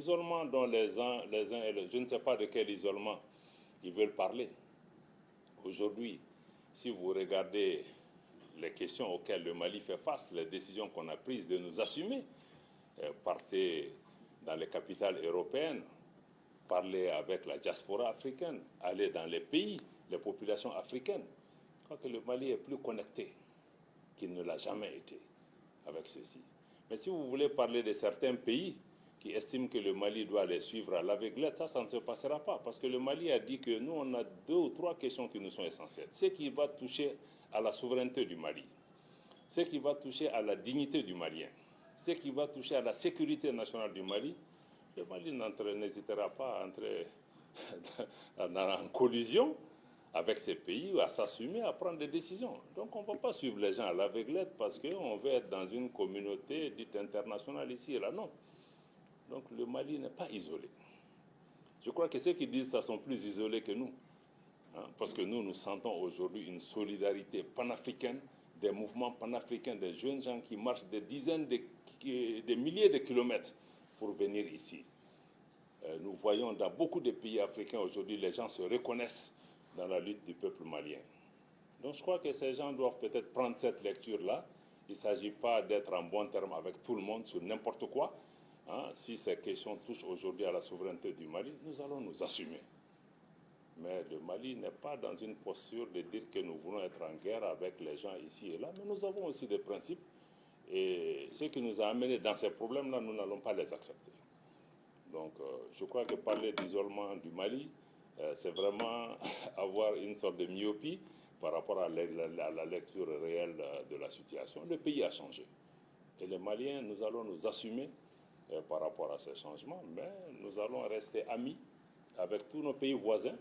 l'isolement dont les uns je ne sais pas de quel isolement ils veulent parler. Aujourd'hui, si vous regardez les questions auxquelles le Mali fait face, les décisions qu'on a prises de nous assumer, partez dans les capitales européennes, parler avec la diaspora africaine, aller dans les pays, les populations africaines. Je crois que le Mali est plus connecté qu'il ne l'a jamais été avec ceci. Mais si vous voulez parler de certains pays qui estiment que le Mali doit les suivre à l'aveuglette, ça ne se passera pas. Parce que le Mali a dit que nous, on a 2 ou 3 questions qui nous sont essentielles. Ce qui va toucher à la souveraineté du Mali, ce qui va toucher à la dignité du Malien, ce qui va toucher à la sécurité nationale du Mali, le Mali n'hésitera pas à entrer en collision avec ces pays ou à s'assumer, à prendre des décisions. Donc on ne va pas suivre les gens à l'aveuglette parce qu'on veut être dans une communauté dite internationale ici et là. Non. Donc le Mali n'est pas isolé. Je crois que ceux qui disent ça sont plus isolés que nous. Parce que nous sentons aujourd'hui une solidarité panafricaine, des mouvements panafricains, des jeunes gens qui marchent des dizaines de milliers de kilomètres pour venir ici. Nous voyons dans beaucoup de pays africains aujourd'hui, les gens se reconnaissent dans la lutte du peuple malien. Donc je crois que ces gens doivent peut-être prendre cette lecture-là. Il ne s'agit pas d'être en bon terme avec tout le monde sur n'importe quoi. Si ces questions touchent aujourd'hui à la souveraineté du Mali, nous allons nous assumer. Mais le Mali n'est pas dans une posture de dire que nous voulons être en guerre avec les gens ici et là, mais nous avons aussi des principes. Et ce qui nous a amenés dans ces problèmes-là, nous n'allons pas les accepter. Donc je crois que parler d'isolement du Mali, c'est vraiment avoir une sorte de myopie par rapport à la lecture réelle de la situation. Le pays a changé. Et les Maliens, nous allons nous assumer par rapport à ces changements, mais nous allons rester amis avec tous nos pays voisins